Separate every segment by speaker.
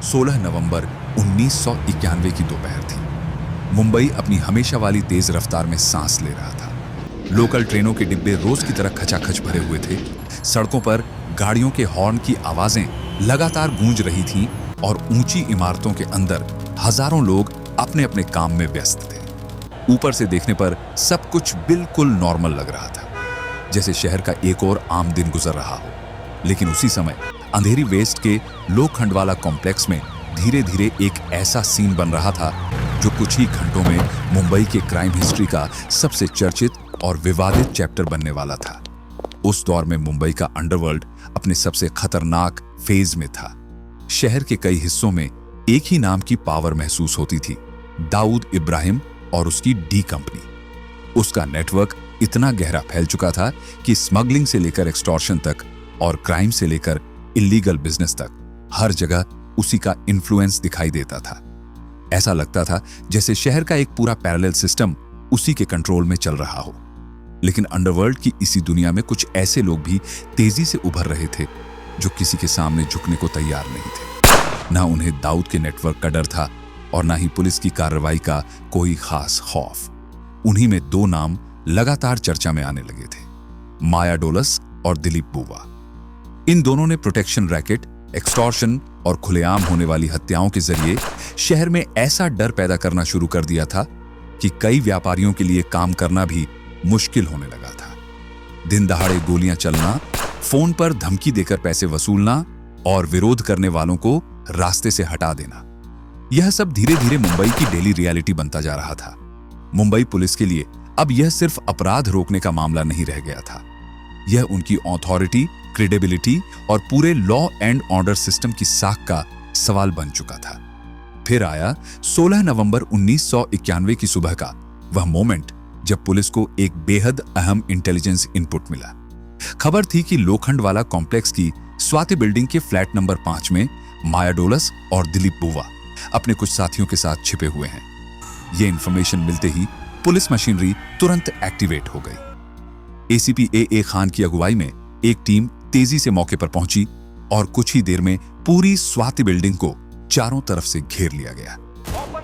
Speaker 1: 16 नवंबर 1991 की दोपहर थी। मुंबई अपनी हमेशा वाली तेज रफ्तार में सांस ले रहा था। लोकल ट्रेनों के डिब्बे रोज की तरह खचाखच भरे हुए थे। सड़कों पर गाड़ियों के हॉर्न की आवाजें लगातार गूंज रही थीं और ऊंची इमारतों के अंदर हजारों लोग अपने अपने काम में व्यस्त थे। ऊपर से देखने पर सब कुछ बिल्कुल नॉर्मल लग रहा था, जैसे शहर का एक और आम दिन गुजर रहा हो। लेकिन उसी समय अंधेरी वेस्ट के लोखंडवाला कॉम्प्लेक्स में धीरे धीरे एक ऐसा सीन बन रहा था जो कुछ ही घंटों में मुंबई के क्राइम हिस्ट्री का सबसे चर्चित और विवादित चैप्टर बनने वाला था। उस दौर में मुंबई का अंडरवर्ल्ड अपने सबसे खतरनाक फेज में था। शहर के कई हिस्सों में एक ही नाम की पावर महसूस होती थी, दाऊद इब्राहिम और उसकी डी कंपनी। उसका नेटवर्क इतना गहरा फैल चुका था कि स्मगलिंग से लेकर एक्सटॉर्शन तक और क्राइम से लेकर इलीगल बिजनेस तक हर जगह उसी का इन्फ्लुएंस दिखाई देता था। ऐसा लगता था जैसे शहर का एक पूरा पैरेलल सिस्टम उसी के कंट्रोल में चल रहा हो। लेकिन अंडरवर्ल्ड की इसी दुनिया में कुछ ऐसे लोग भी तेजी से उभर रहे थे जो किसी के सामने झुकने को तैयार नहीं थे। ना उन्हें दाऊद के नेटवर्क का डर था और ना ही पुलिस की कार्रवाई का कोई खास खौफ। उन्हीं में दो नाम लगातार चर्चा में आने लगे थे, माया डोलस और दिलीप बुवा। इन दोनों ने प्रोटेक्शन रैकेट, एक्सटॉर्शन और खुलेआम होने वाली हत्याओं के जरिए शहर में ऐसा डर पैदा करना शुरू कर दिया था कि कई व्यापारियों के लिए काम करना भी मुश्किल होने लगा था। दिन दहाड़े गोलियां चलना, फोन पर धमकी देकर पैसे वसूलना और विरोध करने वालों को रास्ते से हटा देना, यह सब धीरे धीरे मुंबई की डेली रियलिटी बनता जा रहा था। मुंबई पुलिस के लिए अब यह सिर्फ अपराध रोकने का मामला नहीं रह गया था, यह उनकी ऑथोरिटी, क्रेडिबिलिटी और पूरे लॉ एंड ऑर्डर सिस्टम की साख का सवाल बन चुका था। फिर आया 16 नवंबर 1991 की सुबह का वह मोमेंट जब पुलिस को एक बेहद अहम इंटेलिजेंस इनपुट मिला। खबर थी कि लोखंडवाला कॉम्प्लेक्स की स्वाति बिल्डिंग के फ्लैट नंबर 5 में माया डोलस और दिलीप बुवा अपने कुछ साथियों के साथ छिपे हुए हैं। यह इंफॉर्मेशन मिलते ही पुलिस मशीनरी तुरंत एक्टिवेट हो गई। एसीपी ए खान की अगुवाई में एक टीम तेजी से मौके पर पहुंची और कुछ ही देर में पूरी स्वाति बिल्डिंग को चारों तरफ से घेर लिया गया।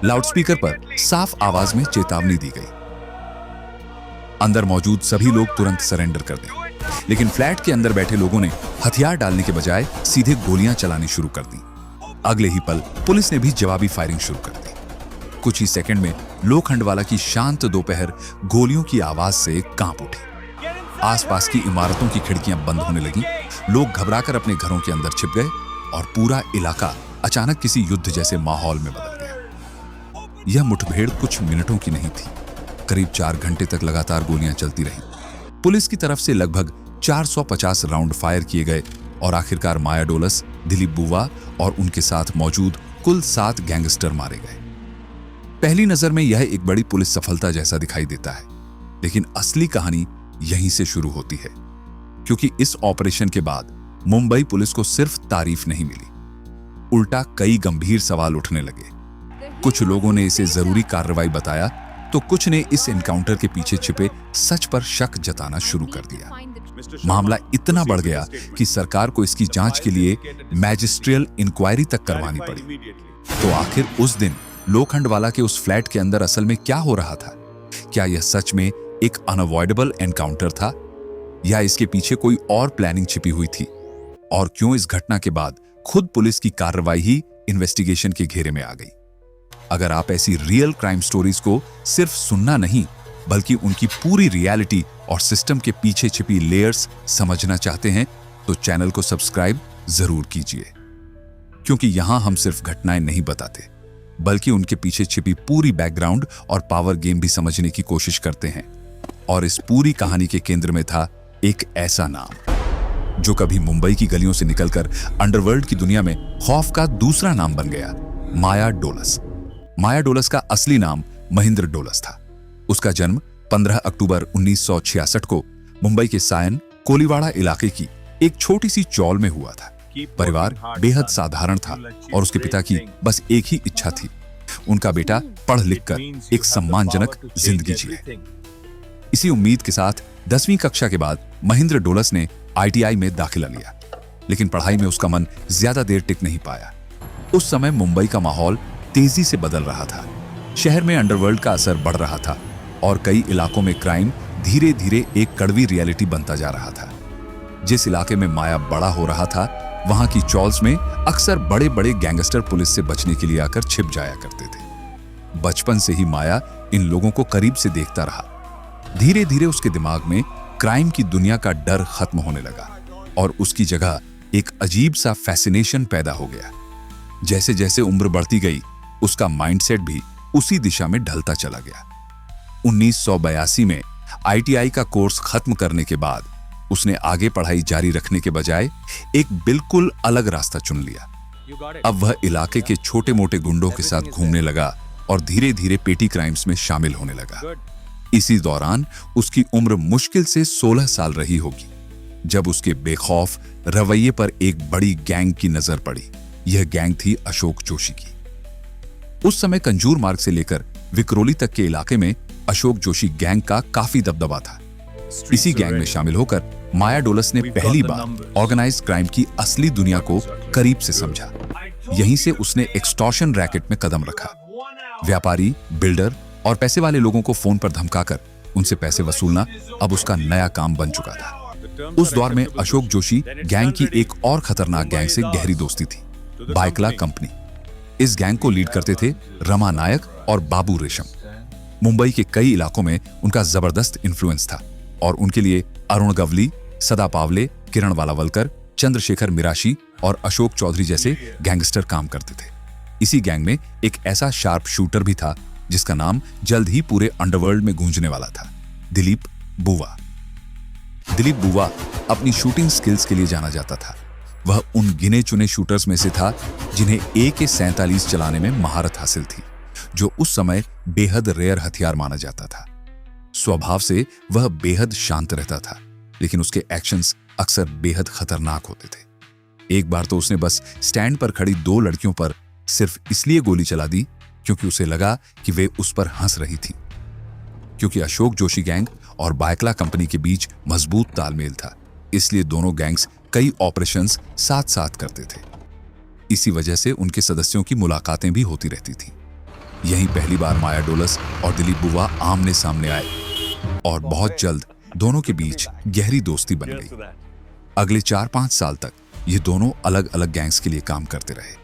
Speaker 1: लाउडस्पीकर पर साफ आवाज में चेतावनी दी गई, अंदर मौजूद सभी लोग तुरंत सरेंडर कर दें। लेकिन फ्लैट के अंदर बैठे लोगों ने हथियार डालने के बजाय सीधे गोलियां चलानी शुरू कर दी। अगले ही पल पुलिस ने भी जवाबी फायरिंग शुरू कर दी। कुछ ही सेकंड में लोखंडवाला की शांत दोपहर गोलियों की आवाज से कांप उठी। आसपास की इमारतों की खिड़कियां बंद होने लगीं, लोग घबराकर अपने घरों के अंदर छिप गए और पूरा इलाका अचानक किसी युद्ध जैसे माहौल में बदल गया। यह मुठभेड़ कुछ मिनटों की नहीं थी, करीब 4 घंटे तक लगातार गोलियां चलती रहीं। पुलिस की तरफ से लगभग 450 राउंड फायर किए गए और आखिरकार माया डोलस, दिलीप बुवा और उनके साथ मौजूद कुल 7 गैंगस्टर मारे गए। पहली नजर में यह एक बड़ी पुलिस सफलता जैसा दिखाई देता है, लेकिन असली कहानी यहीं से शुरू होती है, क्योंकि इस ऑपरेशन के बाद मुंबई पुलिस को सिर्फ तारीफ नहीं मिली, उल्टा कई गंभीर सवाल उठने लगे। कुछ लोगों ने इसे जरूरी कार्रवाई बताया तो कुछ ने इस एनकाउंटर के पीछे छिपे सच पर शक जताना शुरू कर दिया। मामला इतना बढ़ गया कि सरकार को इसकी जांच के लिए मैजिस्ट्रियल इंक्वायरी तक करवानी पड़ी। तो आखिर उस दिन लोखंडवाला के उस फ्लैट के अंदर असल में क्या हो रहा था? क्या यह सच में एक अनअवॉइडेबल एनकाउंटर था या इसके पीछे कोई और प्लानिंग छिपी हुई थी? और क्यों इस घटना के बाद खुद पुलिस की कार्रवाई ही इन्वेस्टिगेशन के घेरे में आ गई? अगर आप ऐसी रियल क्राइम स्टोरीज को सिर्फ सुनना नहीं बल्कि उनकी पूरी रियलिटी और सिस्टम के पीछे छिपी लेयर्स समझना चाहते हैं तो चैनल को सब्सक्राइब जरूर कीजिए, क्योंकि यहां हम सिर्फ घटनाएं नहीं बताते बल्कि उनके पीछे छिपी पूरी बैकग्राउंड और पावर गेम भी समझने की कोशिश करते हैं। और इस पूरी कहानी के केंद्र में था एक ऐसा नाम जो कभी मुंबई की गलियों से निकलकर अंडरवर्ल्ड की दुनिया में खौफ का दूसरा नाम बन गया, माया डोलस। माया डोलस का असली नाम महेंद्र डोलस था। उसका जन्म 15 अक्टूबर 1966 को मुंबई के सायन कोलीवाड़ा इलाके की एक छोटी सी चौल में हुआ था। परिवार बेहद साधारण था और उसके पिता की बस एक ही इच्छा थी, उनका बेटा पढ़ लिखकर एक सम्मानजनक जिंदगी जिए। इसी उम्मीद के साथ 10वीं कक्षा के बाद महेंद्र डोलस ने ITI में दाखिला लिया, लेकिन पढ़ाई में उसका मन ज्यादा देर टिक नहीं पाया। उस समय मुंबई का माहौल तेजी से बदल रहा था। शहर में अंडरवर्ल्ड का असर बढ़ रहा था और कई इलाकों में क्राइम धीरे धीरे एक कड़वी रियलिटी बनता जा रहा था। जिस इलाके में माया बड़ा हो रहा था, वहां की चॉल्स में अक्सर बड़े बड़े गैंगस्टर पुलिस से बचने के लिए आकर छिप जाया करते थे। बचपन से ही माया इन लोगों को करीब से देखता रहा। धीरे धीरे उसके दिमाग में क्राइम की दुनिया का डर खत्म होने लगा और उसकी जगह एक अजीब सा फैसिनेशन पैदा हो गया। जैसे जैसे उम्र बढ़ती गई, उसका माइंडसेट भी उसी दिशा में ढलता चला गया। 1982 में ITI का कोर्स खत्म करने के बाद उसने आगे पढ़ाई जारी रखने के बजाय एक बिल्कुल अलग रास्ता चुन लिया। अब वह इलाके के छोटे मोटे गुंडों के साथ घूमने लगा और धीरे धीरे पेटी क्राइम्स में शामिल होने लगा। इसी दौरान उसकी उम्र मुश्किल से 16 साल रही होगी जब उसके बेखौफ रवैये पर एक बड़ी गैंग की नजर पड़ी। यह गैंग थी अशोक जोशी की। उस समय कंजूर मार्ग से लेकर विक्रोली तक के इलाके में अशोक जोशी गैंग का काफी दबदबा था। इसी गैंग में शामिल होकर माया डोलस ने पहली बार ऑर्गेनाइज्ड क्राइम की असली दुनिया को करीब से समझा। यहीं से उसने एक्सटॉर्शन रैकेट में कदम रखा। व्यापारी, बिल्डर और पैसे वाले लोगों को फोन पर धमकाकर उनसे पैसे वसूलना अब उसका नया काम बन चुका था। उस दौर में अशोक जोशी गैंग की एक और खतरनाक गैंग से गहरी दोस्ती थी, बाइकला कंपनी। इस गैंग को लीड करते थे रमा नायक और बाबू रेशम। मुंबई के कई इलाकों में उनका जबरदस्त इन्फ्लुएंस था और उनके लिए अरुण गवली, सदा पावले, किरण वालावलकर, चंद्रशेखर मिराशी और अशोक चौधरी जैसे गैंगस्टर काम करते थे। इसी गैंग में एक ऐसा शार्प शूटर भी था जिसका नाम जल्द ही पूरे अंडरवर्ल्ड में गूंजने वाला था, दिलीप बुवा। दिलीप बुवा अपनी शूटिंग स्किल्स के लिए जाना जाता था। वह उन गिने चुने शूटर्स में से था जिन्हें AK-47 चलाने में महारत हासिल थी, जो उस समय बेहद रेयर हथियार माना जाता था। स्वभाव से वह बेहद शांत रहता था, लेकिन उसके एक्शंस अक्सर बेहद खतरनाक होते थे। एक बार तो उसने बस स्टैंड पर खड़ी 2 लड़कियों पर सिर्फ इसलिए गोली चला दी क्योंकि उसे लगा कि वे उस पर हंस रही थी। क्योंकि अशोक जोशी गैंग और बाइकला कंपनी के बीच मजबूत तालमेल था, इसलिए दोनों गैंग्स कई ऑपरेशंस साथ साथ करते थे। इसी वजह से उनके सदस्यों की मुलाकातें भी होती रहती थी। यहीं पहली बार माया डोलस और दिलीप बुवा आमने सामने आए और बहुत जल्द दोनों के बीच गहरी दोस्ती बन गई। अगले 4-5 साल तक ये दोनों अलग अलग गैंग्स के लिए काम करते रहे,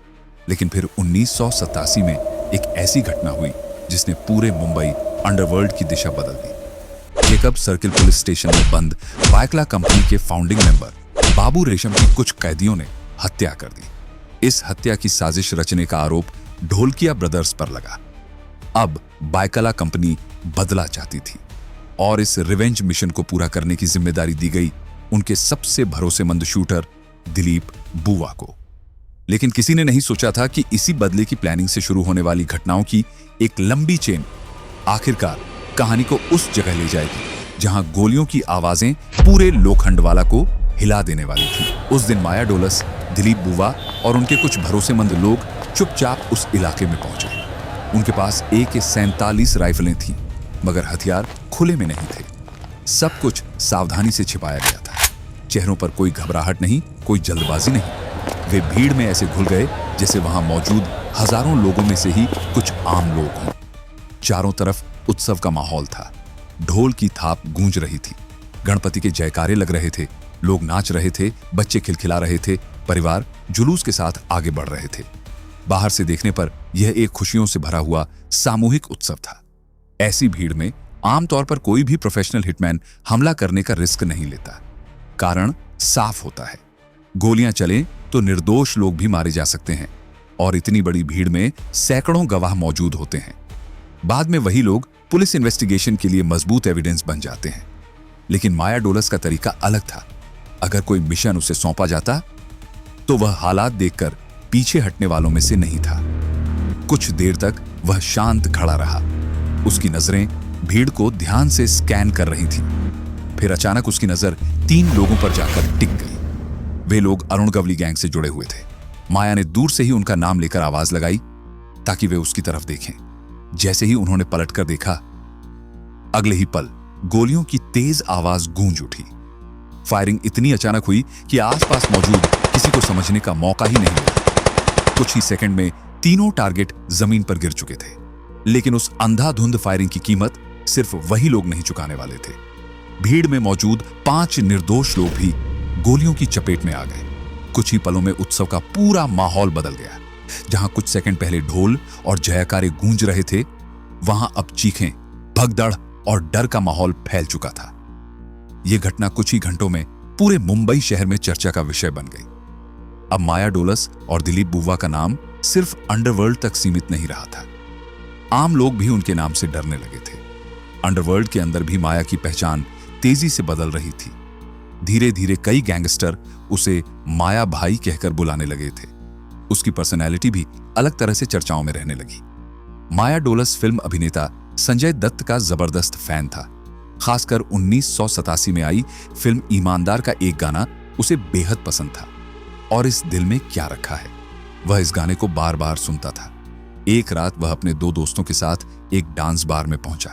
Speaker 1: लेकिन फिर 1987 में एक ऐसी घटना हुई जिसने पूरे मुंबई अंडरवर्ल्ड की दिशा बदल दी। जेकब सर्किल पुलिस स्टेशन में बंद बाइकला कंपनी के फाउंडिंग मेंबर बाबू रेशम की कुछ कैदियों ने हत्या कर दी। इस हत्या की साजिश रचने का आरोप ढोलकिया ब्रदर्स पर लगा। अब बाइकला कंपनी बदला चाहती थी और इस रिवेंज मिशन को पूरा करने की जिम्मेदारी दी गई उनके सबसे भरोसेमंद शूटर दिलीप बुवा को। लेकिन किसी ने नहीं सोचा था कि इसी बदले की प्लानिंग से शुरू होने वाली घटनाओं की एक लंबी चेन आखिरकार कहानी को उस जगह ले जाएगी जहां गोलियों की आवाजें पूरे लोखंडवाला को हिला देने वाली थी। उस दिन माया डोलस, दिलीप बुवा और उनके कुछ भरोसेमंद लोग चुपचाप उस इलाके में पहुंचे। उनके पास AK-47 राइफलें थीं, मगर हथियार खुले में नहीं थे। सब कुछ सावधानी से छिपाया गया था। चेहरों पर कोई घबराहट नहीं, कोई जल्दबाजी नहीं। वे भीड़ में ऐसे घुल गए जैसे वहां मौजूद हजारों लोगों में से ही कुछ आम लोग हों। चारों तरफ उत्सव का माहौल था। ढोल की थाप गूंज रही थी, गणपति के जयकारे लग रहे थे, लोग नाच रहे थे, बच्चे खिलखिला रहे थे, परिवार जुलूस के साथ आगे बढ़ रहे थे। बाहर से देखने पर यह एक खुशियों से भरा हुआ सामूहिक उत्सव था। ऐसी भीड़ में आमतौर पर कोई भी प्रोफेशनल हिटमैन हमला करने का रिस्क नहीं लेता। कारण साफ होता है, गोलियां चलें तो निर्दोष लोग भी मारे जा सकते हैं और इतनी बड़ी भीड़ में सैकड़ों गवाह मौजूद होते हैं। बाद में वही लोग पुलिस इन्वेस्टिगेशन के लिए मजबूत एविडेंस बन जाते हैं। लेकिन माया डोलस का तरीका अलग था। अगर कोई मिशन उसे सौंपा जाता तो वह हालात देखकर पीछे हटने वालों में से नहीं था। कुछ देर तक वह शांत खड़ा रहा। उसकी नजरें भीड़ को ध्यान से स्कैन कर रही थी। फिर अचानक उसकी नजर 3 लोगों पर जाकर टिक गई। वे लोग अरुण गवली गैंग से जुड़े हुए थे। माया ने दूर से ही उनका नाम लेकर आवाज लगाई ताकि वे उसकी तरफ देखें। जैसे ही उन्होंने पलटकर देखा, अगले ही पल गोलियों की तेज आवाज गूंज उठी। फायरिंग इतनी अचानक हुई कि आसपास मौजूद किसी को समझने का मौका ही नहीं मिला। कुछ ही सेकंड में तीनों टारगेट जमीन पर गिर चुके थे, लेकिन उस अंधाधुंध फायरिंग की कीमत सिर्फ वही लोग नहीं चुकाने वाले थे। भीड़ में मौजूद 5 निर्दोष लोग भी गोलियों की चपेट में आ गए। कुछ ही पलों में उत्सव का पूरा माहौल बदल गया। जहां कुछ सेकंड पहले ढोल और जयकारे गूंज रहे थे, वहां अब चीखें, भगदड़ और डर का माहौल फैल चुका था। यह घटना कुछ ही घंटों में पूरे मुंबई शहर में चर्चा का विषय बन गई। अब माया डोलस और दिलीप बुवा का नाम सिर्फ अंडरवर्ल्ड तक सीमित नहीं रहा था। आम लोग भी उनके नाम से डरने लगे थे। अंडरवर्ल्ड के अंदर भी माया की पहचान तेजी से बदल रही थी। धीरे धीरे कई गैंगस्टर उसे माया भाई कहकर बुलाने लगे थे। उसकी पर्सनैलिटी भी अलग तरह से चर्चाओं में रहने लगी। माया डोलस फिल्म अभिनेता संजय दत्त का जबरदस्त फैन था। खासकर 1987 में आई फिल्म ईमानदार का एक गाना उसे बेहद पसंद था और इस दिल में क्या रखा है, वह इस गाने को बार बार सुनता था। एक रात वह अपने 2 दोस्तों के साथ एक डांस बार में पहुंचा।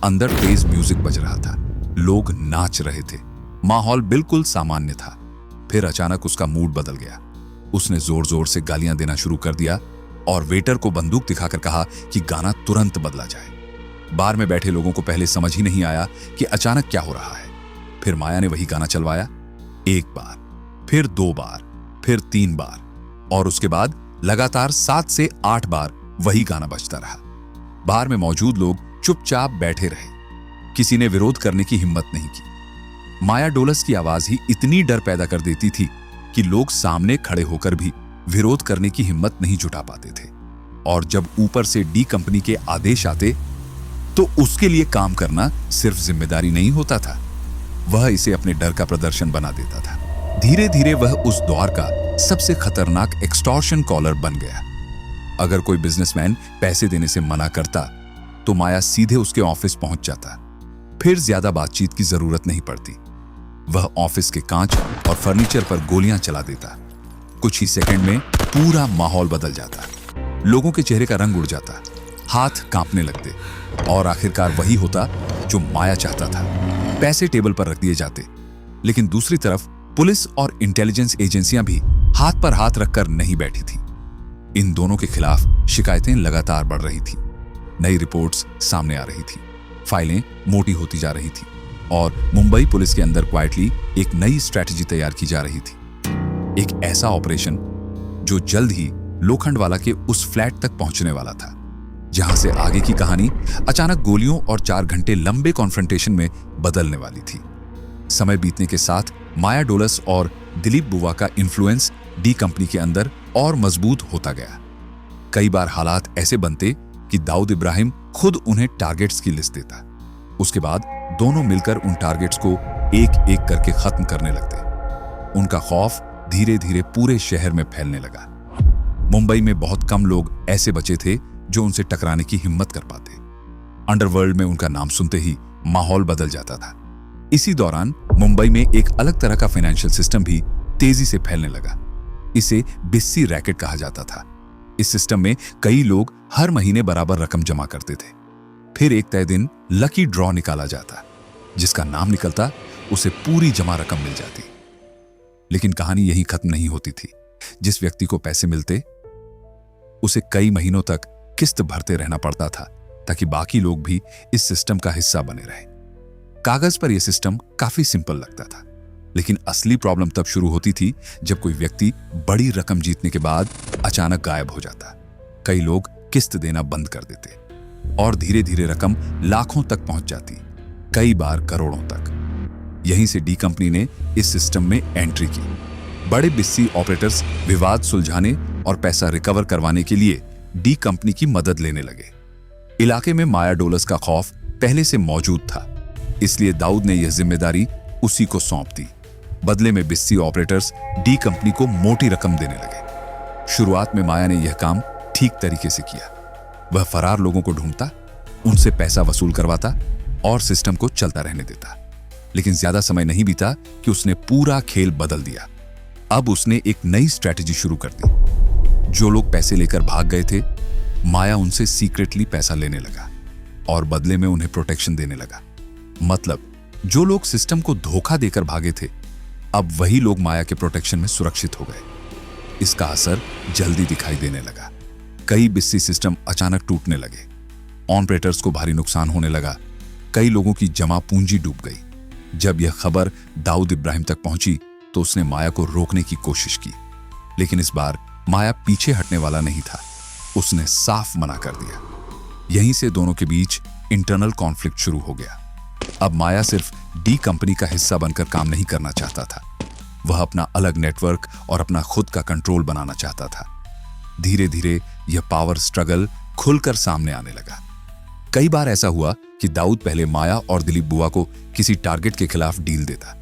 Speaker 1: अंदर तेज म्यूजिक बज रहा था, लोग नाच रहे थे, माहौल बिल्कुल सामान्य था। फिर अचानक उसका मूड बदल गया। उसने जोर जोर से गालियां देना शुरू कर दिया और वेटर को बंदूक दिखाकर कहा कि गाना तुरंत बदला जाए। बार में बैठे लोगों को पहले समझ ही नहीं आया कि अचानक क्या हो रहा है। फिर माया ने वही गाना चलवाया, 1 बार, फिर 2 बार, फिर 3 बार, और उसके बाद लगातार 7 से 8 बार वही गाना बजता रहा। बार में मौजूद लोग चुपचाप बैठे रहे। किसी ने विरोध करने की हिम्मत नहीं की। माया डोलस की आवाज ही इतनी डर पैदा कर देती थी कि लोग सामने खड़े होकर भी विरोध करने की हिम्मत नहीं जुटा पाते थे। और जब ऊपर से डी कंपनी के आदेश आते तो उसके लिए काम करना सिर्फ जिम्मेदारी नहीं होता था, वह इसे अपने डर का प्रदर्शन बना देता था। धीरे धीरे वह उस दौर का सबसे खतरनाक एक्सटॉर्शन कॉलर बन गया। अगर कोई बिजनेसमैन पैसे देने से मना करता तो माया सीधे उसके ऑफिस पहुंच जाता। फिर ज्यादा बातचीत की जरूरत नहीं पड़ती। वह ऑफिस के कांच और फर्नीचर पर गोलियां चला देता। कुछ ही सेकंड में पूरा माहौल बदल जाता। लोगों के चेहरे का रंग उड़ जाता, हाथ कांपने लगते और आखिरकार वही होता जो माया चाहता था। पैसे टेबल पर रख दिए जाते, लेकिन दूसरी तरफ पुलिस और इंटेलिजेंस एजेंसियां भी हाथ पर हाथ रखकर नहीं बैठी थी। इन दोनों के खिलाफ शिकायतें लगातार बढ़ रही थी। नई रिपोर्ट्स सामने आ रही थी, फाइलें मोटी होती जा रही थी और मुंबई पुलिस के अंदर क्वाइटली एक नई स्ट्रैटेजी तैयार की जा रही थी। एक ऐसा ऑपरेशन जो जल्द ही लोखंडवाला के उस फ्लैट तक पहुंचने वाला था, जहां से आगे की कहानी अचानक गोलियों और 4 घंटे लंबे कॉन्फ्रंटेशन में बदलने वाली थी। समय बीतने के साथ माया डोलस और दिलीप बुवा का इन्फ्लुएंस डी कंपनी के अंदर और मजबूत होता गया। कई बार हालात ऐसे बनते कि दाऊद इब्राहिम खुद उन्हें टारगेट्स की लिस्ट देता। उसके बाद दोनों मिलकर उन टारगेट्स को एक एक करके खत्म करने लगते। उनका खौफ धीरे धीरे पूरे शहर में फैलने लगा। मुंबई में बहुत कम लोग ऐसे बचे थे जो उनसे टकराने की हिम्मत कर पाते। अंडरवर्ल्ड में उनका नाम सुनते ही माहौल बदल जाता था। इसी दौरान मुंबई में एक अलग तरह का फाइनेंशियल सिस्टम भी तेजी से फैलने लगा। इसे बिस्सी रैकेट कहा जाता था। इस सिस्टम में कई लोग हर महीने बराबर रकम जमा करते थे। फिर एक तय दिन लकी ड्रॉ निकाला जाता। जिसका नाम निकलता उसे पूरी जमा रकम मिल जाती। लेकिन कहानी यहीं खत्म नहीं होती थी। जिस व्यक्ति को पैसे मिलते उसे कई महीनों तक किस्त भरते रहना पड़ता था ताकि बाकी लोग भी इस सिस्टम का हिस्सा बने रहें। कागज पर यह सिस्टम काफी सिंपल लगता था, लेकिन असली प्रॉब्लम तब शुरू होती थी जब कोई व्यक्ति बड़ी रकम जीतने के बाद अचानक गायब हो जाता। कई लोग किस्त देना बंद कर देते और धीरे धीरे रकम लाखों तक पहुंच जाती, कई बार करोड़ों तक। यहीं से डी कंपनी ने इस सिस्टम में एंट्री की। बड़े बिस्सी ऑपरेटर्स विवाद सुलझाने और पैसा रिकवर करवाने के लिए डी कंपनी की मदद लेने लगे। इलाके में माया डोलस का खौफ पहले से मौजूद था, इसलिए दाऊद ने यह जिम्मेदारी उसी को सौंप दी। बदले में बिस्सी ऑपरेटर्स डी कंपनी को मोटी रकम देने लगे। शुरुआत में माया ने यह काम ठीक तरीके से किया। वह फरार लोगों को ढूंढता, उनसे पैसा वसूल करवाता और सिस्टम को चलता रहने देता। लेकिन ज्यादा समय नहीं बीता कि उसने पूरा खेल बदल दिया। अब उसने एक नई स्ट्रैटेजी शुरू कर दी। जो लोग पैसे लेकर भाग गए थे, माया उनसे सीक्रेटली पैसा लेने लगा और बदले में उन्हें प्रोटेक्शन देने लगा। मतलब जो लोग सिस्टम को धोखा देकर भागे थे, अब वही लोग माया के प्रोटेक्शन में सुरक्षित हो गए। इसका असर जल्दी दिखाई देने लगा। कई बिस्सी सिस्टम अचानक टूटने लगे, ऑपरेटर्स को भारी नुकसान होने लगा, कई लोगों की जमा पूंजी डूब गई। जब यह खबर दाऊद इब्राहिम तक पहुंची तो उसने माया को रोकने की कोशिश की, लेकिन इस बार माया पीछे हटने वाला नहीं था। उसने साफ मना कर दिया। यहीं से दोनों के बीच इंटरनल कॉन्फ्लिक्ट शुरू हो गया। अब माया सिर्फ डी कंपनी का हिस्सा बनकर काम नहीं करना चाहता था, वह अपना अलग नेटवर्क और अपना खुद का कंट्रोल बनाना चाहता था। धीरे धीरे यह पावर स्ट्रगल खुलकर सामने आने लगा। कई बार ऐसा हुआ कि दाऊद पहले माया और दिलीप बुआ को किसी टारगेट के खिलाफ डील देता।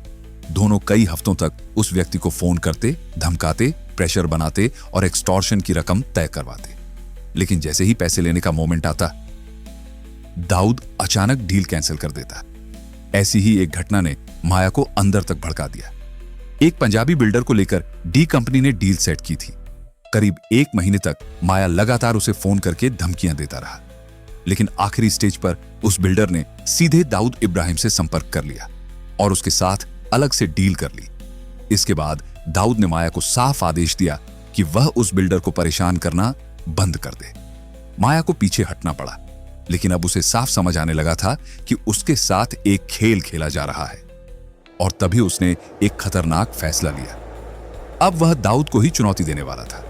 Speaker 1: दोनों कई हफ्तों तक उस व्यक्ति को फोन करते, धमकाते, प्रेशर बनाते और एक्सटॉर्शन की रकम तय करवाते। लेकिन जैसे ही पैसे लेने का मोमेंट आता, दाऊद अचानक डील कैंसिल कर देता। ऐसी ही एक घटना ने माया को अंदर तक भड़का दिया। एक पंजाबी बिल्डर को लेकर डी कंपनी ने डील सेट की थी। करीब 1 महीने तक माया लगातार उसे फोन करके धमकियां देता रहा, लेकिन आखिरी स्टेज पर उस बिल्डर ने सीधे दाऊद इब्राहिम से संपर्क कर लिया और उसके साथ अलग से डील कर ली। इसके बाद दाऊद ने माया को साफ आदेश दिया कि वह उस बिल्डर को परेशान करना बंद कर दे। माया को पीछे हटना पड़ा, लेकिन अब उसे साफ समझ आने लगा था कि उसके साथ एक खेल खेला जा रहा है, और तभी उसने एक खतरनाक फैसला लिया। अब वह दाऊद को ही चुनौती देने वाला था।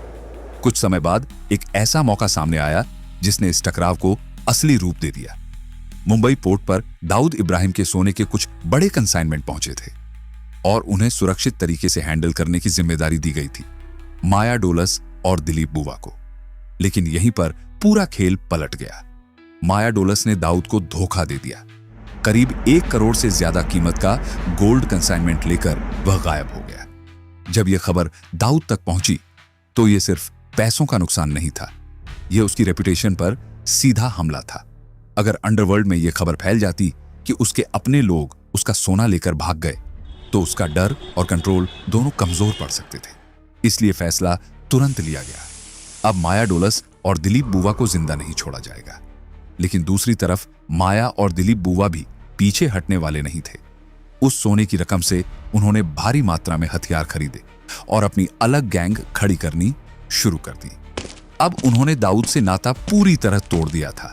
Speaker 1: कुछ समय बाद एक ऐसा मौका सामने आया जिसने इस टकराव को असली रूप दे दिया। मुंबई पोर्ट पर दाऊद इब्राहिम के सोने के कुछ बड़े कंसाइनमेंट पहुंचे थे और उन्हें सुरक्षित तरीके से हैंडल करने की जिम्मेदारी दी गई थी माया डोलस और दिलीप बुआ को। लेकिन यहीं पर पूरा खेल पलट गया। माया डोलस ने दाऊद को धोखा दे दिया। करीब 1 करोड़ से ज्यादा कीमत का गोल्ड कंसाइनमेंट लेकर वह गायब हो गया। जब यह खबर दाऊद तक पहुंची तो यह सिर्फ पैसों का नुकसान नहीं था, यह उसकी रेपुटेशन पर सीधा हमला था। अगर अंडरवर्ल्ड में यह खबर फैल जाती कि उसके अपने लोग उसका सोना लेकर भाग गए, तो उसका डर और कंट्रोल दोनों कमजोर पड़ सकते थे। इसलिए फैसला तुरंत लिया गया। अब माया डोलस और दिलीप बुआ को जिंदा नहीं छोड़ा जाएगा। लेकिन दूसरी तरफ माया और दिलीप बुआ भी पीछे हटने वाले नहीं थे। उस सोने की रकम से उन्होंने भारी मात्रा में हथियार खरीदे और अपनी अलग गैंग खड़ी करनी शुरू कर दी। अब उन्होंने दाऊद से नाता पूरी तरह तोड़ दिया था।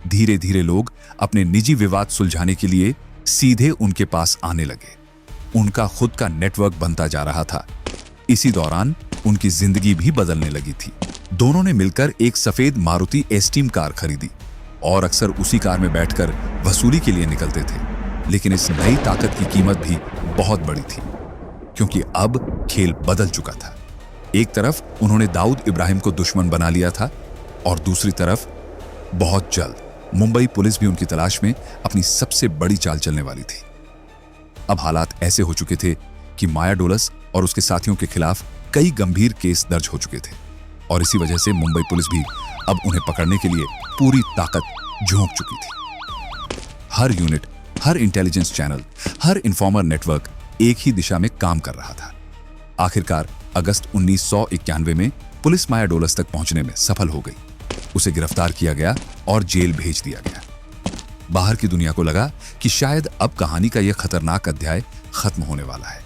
Speaker 1: धीरे धीरे लोग अपने निजी विवाद सुलझाने के लिए सीधे उनके पास आने लगे। उनका खुद का नेटवर्क बनता जा रहा था। इसी दौरान उनकी जिंदगी भी बदलने लगी थी। दोनों ने मिलकर एक सफेद मारुति एस्टीम कार खरीदी और अक्सर उसी कार में बैठकर वसूली के लिए निकलते थे। लेकिन इस नई ताकत की कीमत भी बहुत बड़ी थी, क्योंकि अब खेल बदल चुका था। एक तरफ उन्होंने दाऊद इब्राहिम को दुश्मन बना लिया था और दूसरी तरफ बहुत जल्द मुंबई पुलिस भी उनकी तलाश में अपनी सबसे बड़ी चाल चलने वाली थी। अब हालात ऐसे हो चुके थे कि माया डोलस और उसके साथियों के खिलाफ कई गंभीर केस दर्ज हो चुके थे और इसी वजह से मुंबई पुलिस भी अब उन्हें पकड़ने के लिए पूरी ताकत झोंक चुकी थी। हर यूनिट, हर इंटेलिजेंस चैनल, हर इन्फॉर्मर नेटवर्क एक ही दिशा में काम कर रहा था। आखिरकार अगस्त 1991 में पुलिस माया डोलस तक पहुंचने में सफल हो गई। उसे गिरफ्तार किया गया और जेल भेज दिया गया। बाहर की दुनिया को लगा कि शायद अब कहानी का यह खतरनाक अध्याय खत्म होने वाला है,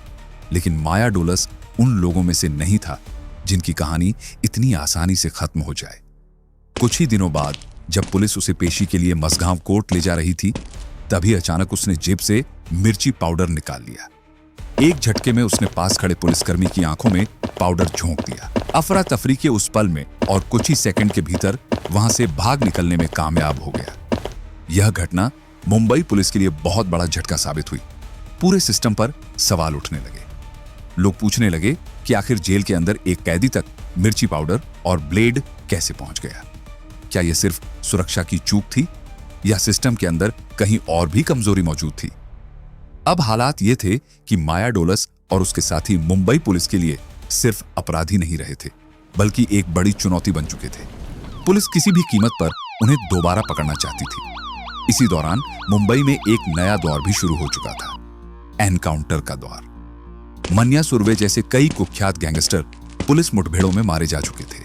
Speaker 1: लेकिन माया डोलस उन लोगों में से नहीं था जिनकी कहानी इतनी आसानी से खत्म हो जाए। कुछ ही दिनों बाद जब पुलिस उसे पेशी के लिए मसगांव कोर्ट ले जा रही थी, तभी अचानक उसने जेब से मिर्ची पाउडर निकाल लिया। एक झटके में उसने पास खड़े पुलिसकर्मी की आंखों में पाउडर झोंक दिया। अफरा तफरी के उस पल में और कुछ ही सेकंड के भीतर वहां से भाग निकलने में कामयाब हो गया। यह घटना मुंबई पुलिस के लिए बहुत बड़ा झटका साबित हुई। पूरे सिस्टम पर सवाल उठने लगे। लोग पूछने लगे कि आखिर जेल के अंदर एक कैदी तक मिर्ची पाउडर और ब्लेड कैसे पहुंच गया। क्या यह सिर्फ सुरक्षा की चूक थी या सिस्टम के अंदर कहीं और भी कमजोरी मौजूद थी? अब हालात ये थे कि माया डोलस और उसके साथी मुंबई पुलिस के लिए सिर्फ अपराधी नहीं रहे थे, बल्कि एक बड़ी चुनौती बन चुके थे। पुलिस किसी भी कीमत पर उन्हें दोबारा पकड़ना चाहती थी। इसी दौरान मुंबई में एक नया दौर भी शुरू हो चुका था, एनकाउंटर का दौर। मन्या सुरवे जैसे कई कुख्यात गैंगस्टर पुलिस मुठभेड़ों में मारे जा चुके थे।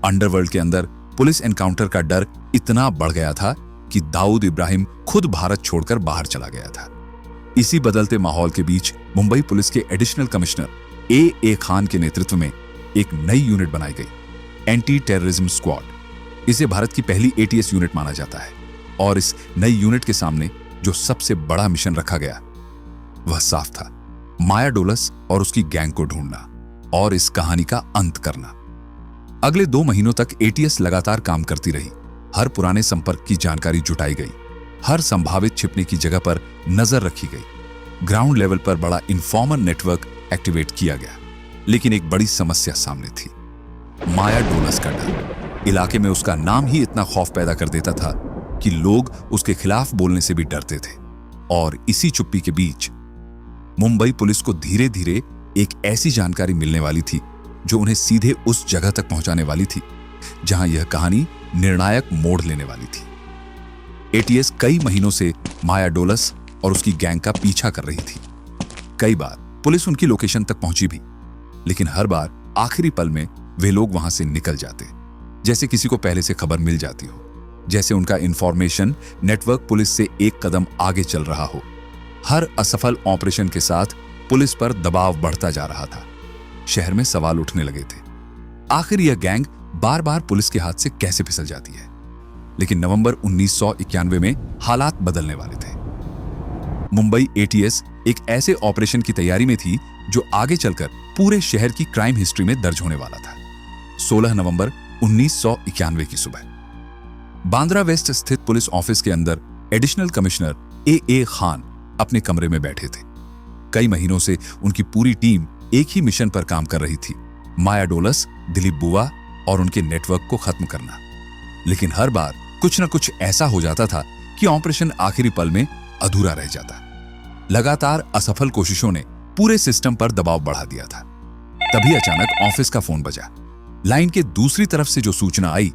Speaker 1: अंडरवर्ल्ड के अंदर पुलिस एनकाउंटर का डर इतना बढ़ गया था कि दाऊद इब्राहिम खुद भारत छोड़कर बाहर चला गया था। इसी बदलते माहौल के बीच मुंबई पुलिस के एडिशनल कमिश्नर ए खान के नेतृत्व में एक नई यूनिट बनाई गई, एंटी टेररिज्म स्क्वाड। इसे भारत की पहली एटीएस यूनिट माना जाता है और इस नई यूनिट के सामने जो सबसे बड़ा मिशन रखा गया वह साफ था, माया डोलस और उसकी गैंग को ढूंढना और इस कहानी का अंत करना। अगले 2 महीनों तक एटीएस लगातार काम करती रही। हर पुराने संपर्क की जानकारी जुटाई गई, हर संभावित छिपने की जगह पर नजर रखी गई, ग्राउंड लेवल पर बड़ा इन्फॉर्मर नेटवर्क एक्टिवेट किया गया। लेकिन एक बड़ी समस्या सामने थी, माया डोलस का डर। इलाके में उसका नाम ही इतना खौफ पैदा कर देता था कि लोग उसके खिलाफ बोलने से भी डरते थे। और इसी चुप्पी के बीच मुंबई पुलिस को धीरे धीरे एक ऐसी जानकारी मिलने वाली थी जो उन्हें सीधे उस जगह तक पहुंचाने वाली थी जहां यह कहानी निर्णायक मोड़ लेने वाली थी। एटीएस कई महीनों से माया डोलस और उसकी गैंग का पीछा कर रही थी। कई बार पुलिस उनकी लोकेशन तक पहुंची भी, लेकिन हर बार आखिरी पल में वे लोग वहां से निकल जाते, जैसे किसी को पहले से खबर मिल जाती हो, जैसे उनका इंफॉर्मेशन नेटवर्क पुलिस से एक कदम आगे चल रहा हो। हर असफल ऑपरेशन के साथ पुलिस पर दबाव बढ़ता जा रहा था। शहर में सवाल उठने लगे थे, आखिर यह गैंग बार बार पुलिस के हाथ से कैसे फिसल जाती है। लेकिन नवंबर 1991 में हालात बदलने वाले थे। मुंबई एटीएस एक ऐसे ऑपरेशन की तैयारी में थी जो आगे चलकर पूरे शहर की क्राइम हिस्ट्री में दर्ज होने वाला था। 16 नवंबर 1991 की सुबह बांद्रा वेस्ट स्थित पुलिस ऑफिस के अंदर एडिशनल कमिश्नर ए खान अपने कमरे में बैठे थे। कई महीनों से उनकी पूरी टीम एक ही मिशन पर काम कर रही थी, माया डोलस, दिलीप बुआ और उनके नेटवर्क को खत्म करना। लेकिन हर बार कुछ न कुछ ऐसा हो जाता था कि ऑपरेशन आखिरी पल में अधूरा रह जाता। लगातार असफल कोशिशों ने पूरे सिस्टम पर दबाव बढ़ा दिया था। तभी अचानक ऑफिस का फोन बजा। लाइन के दूसरी तरफ से जो सूचना आई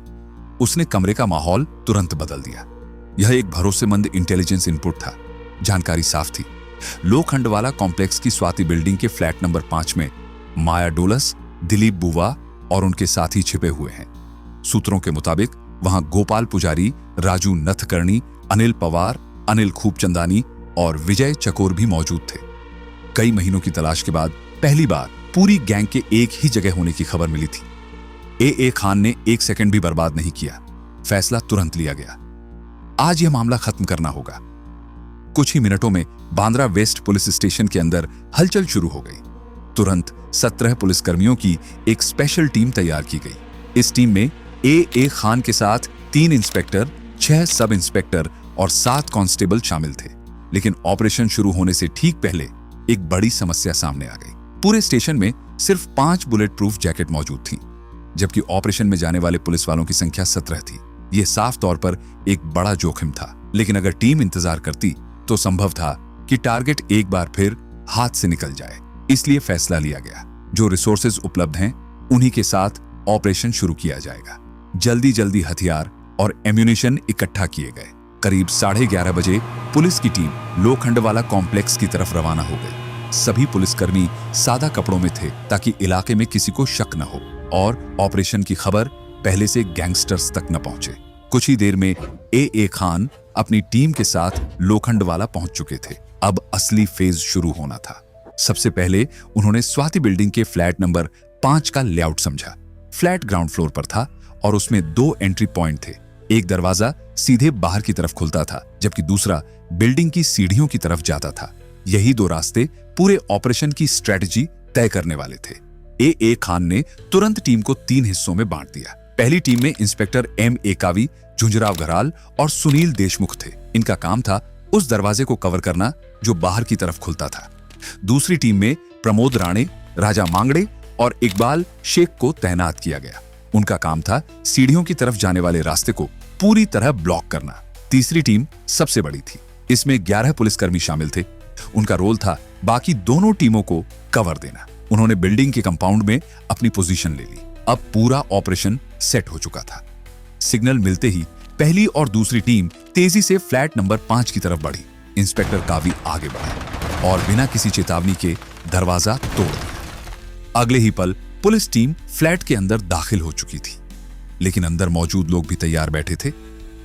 Speaker 1: उसने कमरे का माहौल तुरंत बदल दिया। यह एक भरोसेमंद इंटेलिजेंस इनपुट था। जानकारी साफ थी, लोखंडवाला कॉम्प्लेक्स की स्वाति बिल्डिंग के फ्लैट नंबर 5 में माया डोलस, दिलीप बुवा और उनके साथी छिपे हुए हैं। सूत्रों के मुताबिक वहां गोपाल पुजारी, राजू नथकर्णी, अनिल पवार, अनिल खूबचंदानी और विजय चकोर भी मौजूद थे। कई महीनों की तलाश के बाद पहली बार पूरी गैंग के एक ही जगह होने की खबर मिली थी। ए खान ने 1 सेकंड भी बर्बाद नहीं किया। फैसला तुरंत लिया गया, आज यह मामला खत्म करना होगा। कुछ ही मिनटों में बांद्रा वेस्ट पुलिस स्टेशन के अंदर हलचल शुरू हो गई। तुरंत 17 पुलिसकर्मियों की एक स्पेशल टीम तैयार की गई। इस टीम में ए खान के साथ 3 इंस्पेक्टर, 6 सब इंस्पेक्टर और 7 कांस्टेबल शामिल थे। लेकिन ऑपरेशन शुरू होने से ठीक पहले एक बड़ी समस्या सामने आ गई। पूरे स्टेशन में सिर्फ 5 बुलेट प्रूफ जैकेट मौजूद थी, जबकि ऑपरेशन में जाने वाले पुलिस वालों की संख्या 17 थी। यह साफ तौर पर एक बड़ा जोखिम था। लेकिन अगर टीम इंतजार करती तो संभव था कि टारगेट एक बार फिर हाथ से निकल जाए। इसलिए फैसला लिया गया, जो रिसोर्सेज उपलब्ध हैं उन्हीं के साथ ऑपरेशन शुरू किया जाएगा। जल्दी जल्दी हथियार और एम्यूनिशन इकट्ठा किए गए। करीब 11:30 बजे पुलिस की टीम लोखंडवाला कॉम्प्लेक्स की तरफ रवाना हो गई। सभी पुलिसकर्मी सादा कपड़ों में थे ताकि इलाके में किसी को शक न हो और ऑपरेशन की खबर पहले से गैंगस्टर्स तक न पहुंचे। कुछ ही देर में ए खान अपनी टीम के साथ लोखंडवाला पहुंच चुके थे। अब असली फेज शुरू होना था। सबसे पहले उन्होंने स्वाति बिल्डिंग के फ्लैट नंबर 5 का लेआउट समझा। फ्लैट ग्राउंड फ्लोर पर था और उसमें 2 एंट्री पॉइंट थे। एक दरवाजा सीधे बाहर की तरफ खुलता था, जबकि दूसरा बिल्डिंग की सीढ़ियों की तरफ जाता था। यही 2 रास्ते पूरे ऑपरेशन की स्ट्रेटजी तय करने वाले थे। ए खान ने तुरंत टीम को 3 हिस्सों में बांट दिया। पहली टीम में इंस्पेक्टर एम एकावी, झुंझुराव घराल और सुनील देशमुख थे। इनका काम था उस दरवाजे को कवर करना जो बाहर की तरफ खुलता था। दूसरी टीम में प्रमोद राणे, राजा मांगड़े और इकबाल शेख को तैनात किया गया। उनका काम था सीढ़ियों की तरफ जाने वाले रास्ते को पूरी तरह ब्लॉक करना। तीसरी टीम सबसे बड़ी थी। इसमें 11 पुलिसकर्मी शामिल थे। उनका रोल था बाकी दोनों टीमों को कवर देना। उन्होंने बिल्डिंग के कंपाउंड में अपनी पोजीशन ले ली। अब पूरा ऑपरेशन सेट हो चुका था। सिग्नल मिलते ही पहली और दूसरी टीम तेजी से फ्लैट नंबर 5 की तरफ बढ़ी। इंस्पेक्टर कावी आगे बढ़ा और बिना किसी चेतावनी के दरवाजा तोड़ दिया। अगले ही पल पुलिस टीम फ्लैट के अंदर दाखिल हो चुकी थी, लेकिन अंदर मौजूद लोग भी तैयार बैठे थे।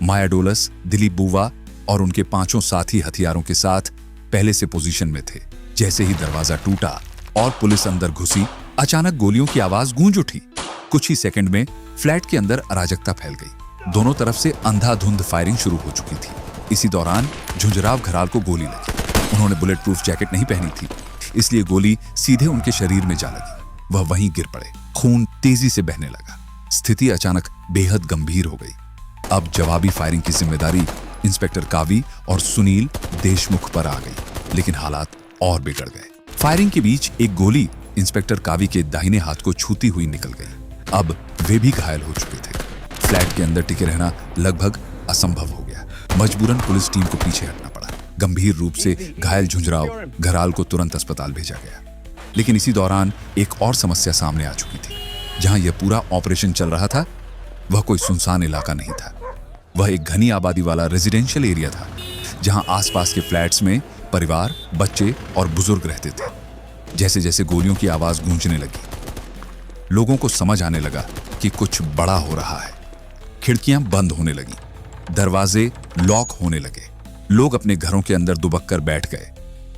Speaker 1: माया डोलस, दिलीप बुवा और उनके 5 साथी हथियारों के साथ पहले से पोजीशन में थे। जैसे ही दरवाजा टूटा और पुलिस अंदर घुसी, अचानक गोलियों की आवाज गूंज उठी। कुछ ही सेकंड में फ्लैट के अंदर अराजकता फैल गई। दोनों तरफ से अंधाधुंध फायरिंग शुरू हो चुकी थी। इसी दौरान झुंझुराव घराल को गोली लगी। उन्होंने बुलेट प्रूफ जैकेट नहीं पहनी थी, इसलिए गोली सीधे उनके शरीर में जा लगी। वह वहीं गिर पड़े। खून तेजी से बहने लगा। स्थिति अचानक बेहद गंभीर हो गई। अब जवाबी फायरिंग की जिम्मेदारी इंस्पेक्टर कावी और सुनील देशमुख पर आ गई, लेकिन हालात और बिगड़ गए। फायरिंग के बीच एक गोली इंस्पेक्टर कावी के दाहिने हाथ को छूती हुई निकल गई। अब वे भी घायल हो चुके थे। फ्लैट के अंदर टिके रहना लगभग असंभव हो गया। मजबूरन पुलिस टीम को पीछे हटना पड़ा। गंभीर रूप से घायल झुंझुराव घराल को तुरंत अस्पताल भेजा गया। लेकिन इसी दौरान एक और समस्या सामने आ चुकी थी। जहां यह पूरा ऑपरेशन चल रहा था, वह कोई सुनसान इलाका नहीं था। वह एक घनी आबादी वाला रेजिडेंशियल एरिया था, जहां आसपास के फ्लैट्स में परिवार, बच्चे और बुजुर्ग रहते थे। जैसे जैसे गोलियों की आवाज गूंजने लगी, लोगों को समझ आने लगा कि कुछ बड़ा हो रहा है। खिड़कियां बंद होने लगी, दरवाजे लॉक होने लगे। लोग अपने घरों के अंदर दुबक कर बैठ गए।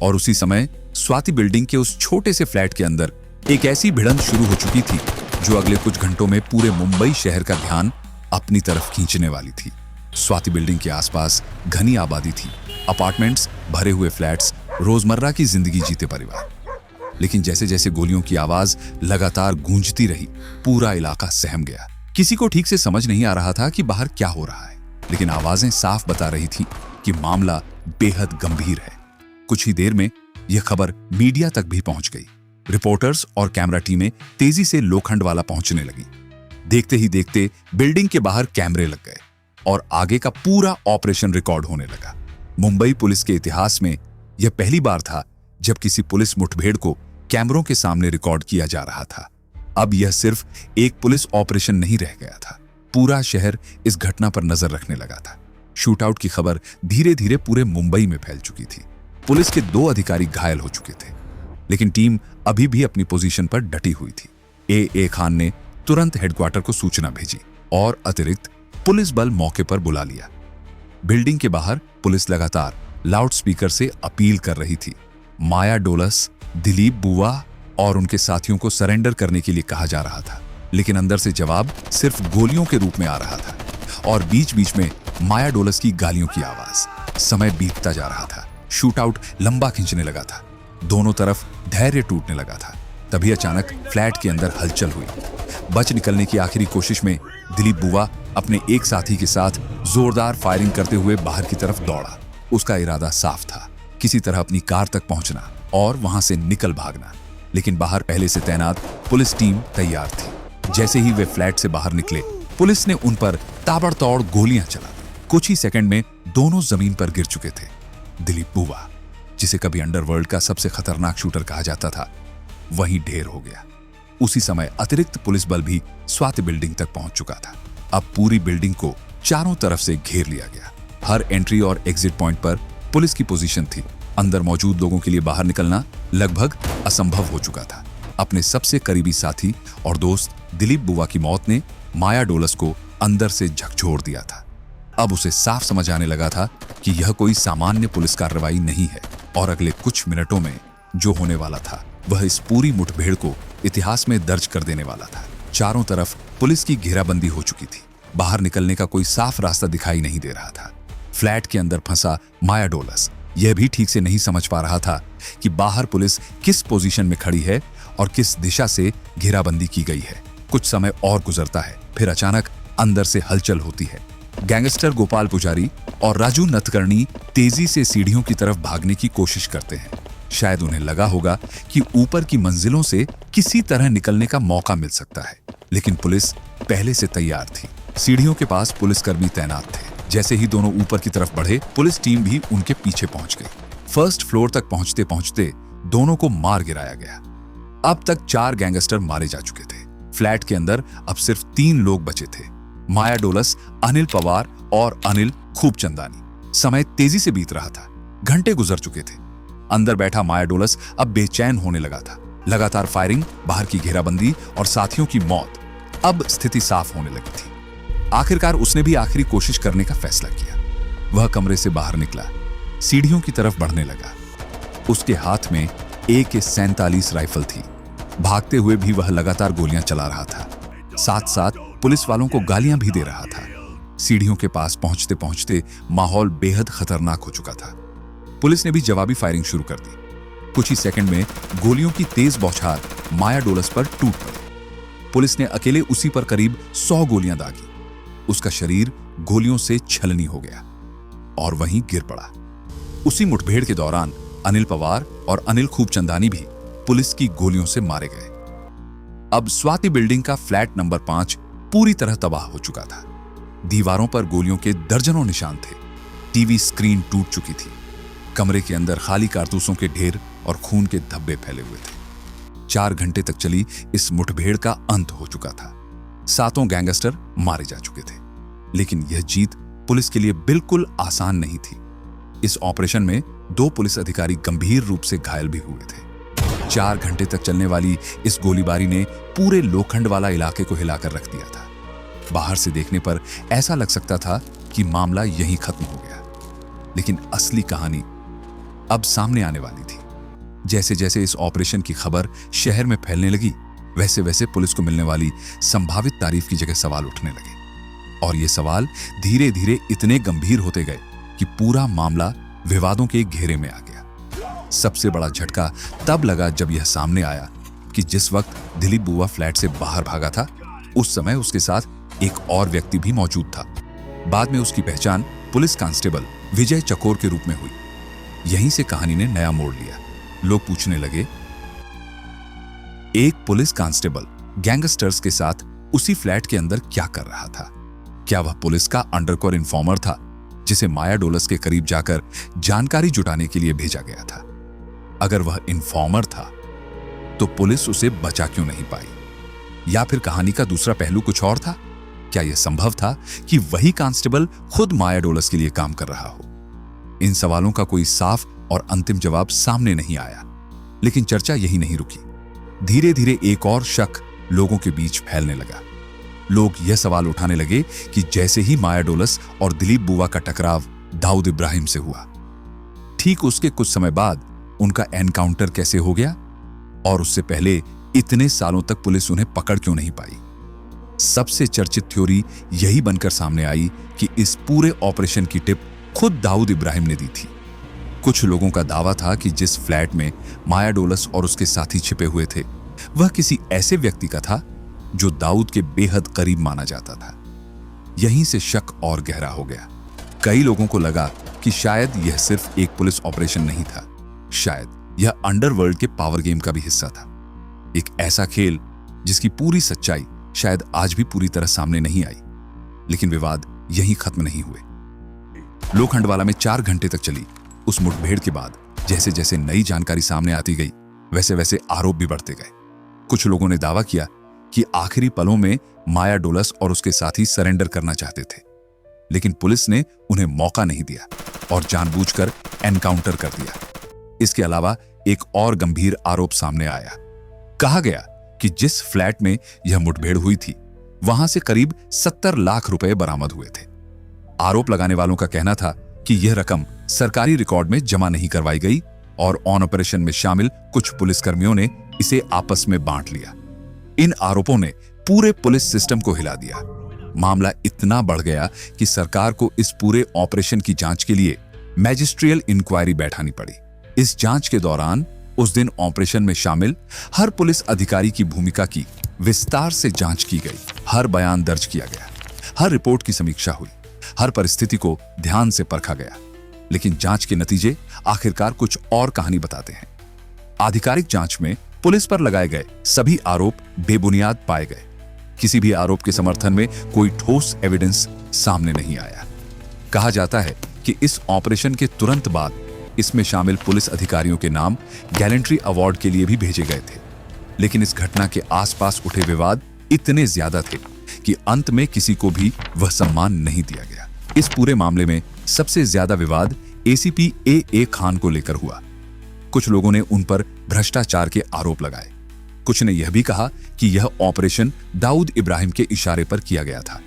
Speaker 1: और उसी समय स्वाति बिल्डिंग के उस छोटे से फ्लैट के अंदर एक ऐसी भिड़ंत शुरू हो चुकी थी जो अगले कुछ घंटों में पूरे मुंबई शहर का ध्यान अपनी तरफ खींचने वाली थी। स्वाति बिल्डिंग के आसपास घनी आबादी थी, अपार्टमेंट्स, भरे हुए फ्लैट्स, रोजमर्रा की जिंदगी जीते परिवार। लेकिन जैसे जैसे गोलियों की आवाज लगातार गूंजती रही, पूरा इलाका सहम गया। किसी को ठीक से समझ नहीं आ रहा था कि बाहर क्या हो रहा है, लेकिन आवाजें साफ बता रही थी कि मामला बेहद गंभीर है। कुछ ही देर में यह खबर मीडिया तक भी पहुंच गई। रिपोर्टर्स और कैमरा टीमें तेजी से लोखंडवाला पहुंचने लगी। देखते ही देखते बिल्डिंग के बाहर कैमरे लग गए और आगे का पूरा ऑपरेशन रिकॉर्ड होने लगा। मुंबई पुलिस के इतिहास में यह पहली बार था जब किसी पुलिस मुठभेड़ को कैमरों के सामने रिकॉर्ड किया जा रहा था। अब यह सिर्फ एक पुलिस ऑपरेशन नहीं रह गया था, पूरा शहर इस घटना पर नजर रखने लगा था। शूटआउट की खबर धीरे धीरे पूरे मुंबई में फैल चुकी थी। पुलिस के 2 अधिकारी घायल हो चुके थे, लेकिन टीम अभी भी अपनी पोजीशन पर डटी हुई थी। ए खान ने तुरंत हेडक्वार्टर को सूचना भेजी और अतिरिक्त पुलिस बल मौके पर बुला लिया। बिल्डिंग के बाहर पुलिस लगातार लाउडस्पीकर से अपील कर रही थी। माया डोलस, दिलीप बुआ और उनके साथियों को सरेंडर करने के लिए कहा जा रहा था, लेकिन अंदर से जवाब सिर्फ गोलियों के रूप में आ रहा था और बीच बीच में माया डोलस की गालियों की आवाज। समय बीतता जा रहा था। शूटआउट लंबा खींचने लगा था। दोनों तरफ धैर्य टूटने लगा था। तभी अचानक फ्लैट के अंदर हलचल हुई। बच निकलने की आखिरी कोशिश में दिलीप बुआ अपने एक साथी के साथ जोरदार फायरिंग करते हुए बाहर की तरफ दौड़ा। उसका इरादा साफ था, किसी तरह अपनी कार तक पहुंचना और वहां से निकल भागना। लेकिन बाहर पहले से तैनात पुलिस टीम तैयार थी। जैसे ही वे फ्लैट से बाहर निकले, पुलिस ने उन पर ताबड़तोड़ गोलियां चला दी। कुछ ही सेकंड में दोनों जमीन पर गिर चुके थे। दिलीप बुआ, जिसे कभी अंडरवर्ल्ड का सबसे खतरनाक शूटर कहा जाता था, वहीं ढेर हो गया। उसी समय अतिरिक्त पुलिस बल भी स्वाति बिल्डिंग तक पहुंच चुका था। अब पूरी बिल्डिंग को चारों तरफ से घेर लिया गया। हर एंट्री और एग्जिट पॉइंट पर पुलिस की पोजीशन थी। अंदर मौजूद लोगों के लिए बाहर निकलना लगभग असंभव हो चुका था। अपने सबसे करीबी साथी और दोस्त दिलीप बुआ की मौत ने माया डोलस को अंदर से झकझोर दिया था। अब उसे साफ समझ आने लगा था कि यह कोई सामान्य पुलिस कार्रवाई नहीं है और अगले कुछ मिनटों में जो होने वाला था वह इस पूरी मुठभेड़ को इतिहास में दर्ज कर देने वाला था। चारों तरफ पुलिस की घेराबंदी हो चुकी थी। बाहर निकलने का कोई साफ रास्ता दिखाई नहीं दे रहा था। फ्लैट के अंदर फंसा माया डोलस यह भी ठीक से नहीं समझ पा रहा था कि बाहर पुलिस किस पोजीशन में खड़ी है और किस दिशा से घेराबंदी की गई है। कुछ समय और गुजरता है, फिर अचानक अंदर से हलचल होती है। गैंगस्टर गोपाल पुजारी और राजू नतकर्णी तेजी से सीढ़ियों की तरफ भागने की कोशिश करते हैं। शायद उन्हें लगा होगा कि ऊपर की मंजिलों से किसी तरह निकलने का मौका मिल सकता है, लेकिन पुलिस पहले से तैयार थी। सीढ़ियों के पास पुलिसकर्मी तैनात थे। जैसे ही दोनों ऊपर की तरफ बढ़े, पुलिस टीम भी उनके पीछे पहुंच गई। फर्स्ट फ्लोर तक पहुंचते पहुंचते दोनों को मार गिराया गया। अब तक 4 गैंगस्टर मारे जा चुके थे। फ्लैट के अंदर अब सिर्फ 3 लोग बचे थे, माया डोलस, अनिल पवार और अनिल खूबचंदानी। समय तेजी से बीत रहा था। घंटे गुजर चुके थे। अंदर बैठा माया डोलस अब बेचैन होने लगा था। लगातार फायरिंग, बाहर की घेराबंदी और साथियों की मौत। अब स्थिति साफ होने लगी थी। आखिरकार उसने भी आखिरी कोशिश करने का फैसला किया। वह कमरे से बाहर निकला, सीढ़ियों की तरफ बढ़ने लगा। उसके हाथ में AK-47 राइफल थी। भागते हुए भी वह लगातार गोलियां चला रहा था, साथ साथ पुलिस वालों को गालियां भी दे रहा था। सीढ़ियों के पास पहुंचते पहुंचते माहौल बेहद खतरनाक हो चुका था। पुलिस ने भी जवाबी फायरिंग शुरू कर दी। कुछ ही सेकंड में गोलियों की तेज बौछार माया डोलस पर टूट पड़ी। पुलिस ने अकेले उसी पर करीब 100 गोलियां दागी। उसका शरीर गोलियों से छलनी हो गया और वहीं गिर पड़ा। उसी मुठभेड़ के दौरान अनिल पवार और अनिल खूबचंदानी भी पुलिस की गोलियों से मारे गए। अब स्वाति बिल्डिंग का फ्लैट नंबर 5 पूरी तरह तबाह हो चुका था। दीवारों पर गोलियों के दर्जनों निशान थे। टीवी स्क्रीन टूट चुकी थी। कमरे के अंदर खाली कारतूसों के ढेर और खून के धब्बे फैले हुए थे। 4 घंटे तक चली इस मुठभेड़ का अंत हो चुका था। 7 गैंगस्टर मारे जा चुके थे, लेकिन यह जीत पुलिस के लिए बिल्कुल आसान नहीं थी। इस ऑपरेशन में 2 पुलिस अधिकारी गंभीर रूप से घायल भी हुए थे। 4 घंटे तक चलने वाली इस गोलीबारी ने पूरे लोखंड वाला इलाके को हिलाकर रख दिया था। बाहर से देखने पर ऐसा लग सकता था कि मामला यहीं खत्म हो गया, लेकिन असली कहानी अब सामने आने वाली थी। जैसे जैसे इस ऑपरेशन की खबर शहर में फैलने लगी, वैसे वैसे पुलिस को मिलने वाली संभावित तारीफ की जगह सवाल उठने लगे, और ये सवाल धीरे धीरे इतने गंभीर होते गए कि पूरा मामला विवादों के घेरे में आ गया। सबसे बड़ा झटका तब लगा जब यह सामने आया कि जिस वक्त दिलीप बुआ फ्लैट से बाहर भागा था, उस समय उसके साथ एक और व्यक्ति भी मौजूद था। बाद में उसकी पहचान पुलिस कांस्टेबल विजय चकोर के रूप में हुई। यहीं से कहानी ने नया मोड़ लिया। लोग पूछने लगे, एक पुलिस कांस्टेबल गैंगस्टर्स के साथ उसी फ्लैट के अंदर क्या कर रहा था? क्या वह पुलिस का अंडरकवर इन्फॉर्मर था जिसे माया डोलस के करीब जाकर जानकारी जुटाने के लिए भेजा गया था? अगर वह इन्फॉर्मर था तो पुलिस उसे बचा क्यों नहीं पाई? या फिर कहानी का दूसरा पहलू कुछ और था? क्या यह संभव था कि वही कांस्टेबल खुद माया डोलस के लिए काम कर रहा हो? इन सवालों का कोई साफ और अंतिम जवाब सामने नहीं आया, लेकिन चर्चा यही नहीं रुकी। धीरे धीरे एक और शक लोगों के बीच फैलने लगा। लोग यह सवाल उठाने लगे कि जैसे ही माया डोलस और दिलीप बुआ का टकराव दाऊद इब्राहिम से हुआ, ठीक उसके कुछ समय बाद उनका एनकाउंटर कैसे हो गया, और उससे पहले इतने सालों तक पुलिस उन्हें पकड़ क्यों नहीं पाई? सबसे चर्चित थ्योरी यही बनकर सामने आई कि इस पूरे ऑपरेशन की टिप खुद दाऊद इब्राहिम ने दी थी। कुछ लोगों का दावा था कि जिस फ्लैट में माया डोलस और उसके साथी छिपे हुए थे, वह किसी ऐसे व्यक्ति का था जो दाऊद के बेहद करीब माना जाता था। यहीं से शक और गहरा हो गया। कई लोगों को लगा कि शायद यह सिर्फ एक पुलिस ऑपरेशन नहीं था, शायद यह अंडरवर्ल्ड के पावर गेम का भी हिस्सा था। एक ऐसा खेल जिसकी पूरी सच्चाई शायद आज भी पूरी तरह सामने नहीं आई। लेकिन विवाद यहीं खत्म नहीं हुए। लोखंडवाला में 4 घंटे तक चली उस मुठभेड़ के बाद जैसे जैसे नई जानकारी सामने आती गई, वैसे वैसे आरोप भी बढ़ते गए। कुछ लोगों ने दावा किया कि आखिरी पलों में माया डोलस और उसके साथी सरेंडर करना चाहते थे, लेकिन पुलिस ने उन्हें मौका नहीं दिया और जानबूझकर एनकाउंटर कर दिया। इसके अलावा एक और गंभीर आरोप सामने आया। कहा गया कि जिस फ्लैट में यह मुठभेड़ हुई थी, वहां से करीब 70 लाख रुपए बरामद हुए थे। आरोप लगाने वालों का कहना था कि यह रकम सरकारी रिकॉर्ड में जमा नहीं करवाई गई और ऑन ऑपरेशन में शामिल कुछ पुलिसकर्मियों ने इसे आपस में बांट लिया। इन आरोपों ने पूरे पुलिस सिस्टम को हिला दिया। मामला इतना बढ़ गया कि सरकार को इस पूरे ऑपरेशन की जांच के लिए मैजिस्ट्रियल इंक्वायरी बैठानी पड़ी। इस जांच के दौरान उस दिन ऑपरेशन में शामिल हर पुलिस अधिकारी की भूमिका की विस्तार से जांच की गई। हर बयान दर्ज किया गया, हर रिपोर्ट की समीक्षा हुई, हर परिस्थिति को ध्यान से परखा गया। लेकिन जांच के नतीजे आखिरकार कुछ और कहानी बताते हैं। आधिकारिक जांच में पुलिस पर लगाए गए सभी आरोप बेबुनियाद पाए गए। किसी भी आरोप के समर्थन में कोई ठोस एविडेंस सामने नहीं आया। कहा जाता है कि इस ऑपरेशन के तुरंत बाद इसमें शामिल पुलिस अधिकारियों के नाम गैलेंट्री अवार्ड के लिए भी भेजे गए थे। लेकिन इस घटना के आसपास उठे विवाद इतने ज्यादा थे कि अंत में किसी को भी वह सम्मान नहीं दिया गया। इस पूरे मामले में सबसे ज्यादा विवाद एसीपी ए खान को लेकर हुआ। कुछ लोगों ने उन पर भ्रष्टाचार के आरोप लगाए। कुछ ने यह भी कहा कि यह ऑपरेशन दाऊद इब्राहिम के इशारे पर किया गया था।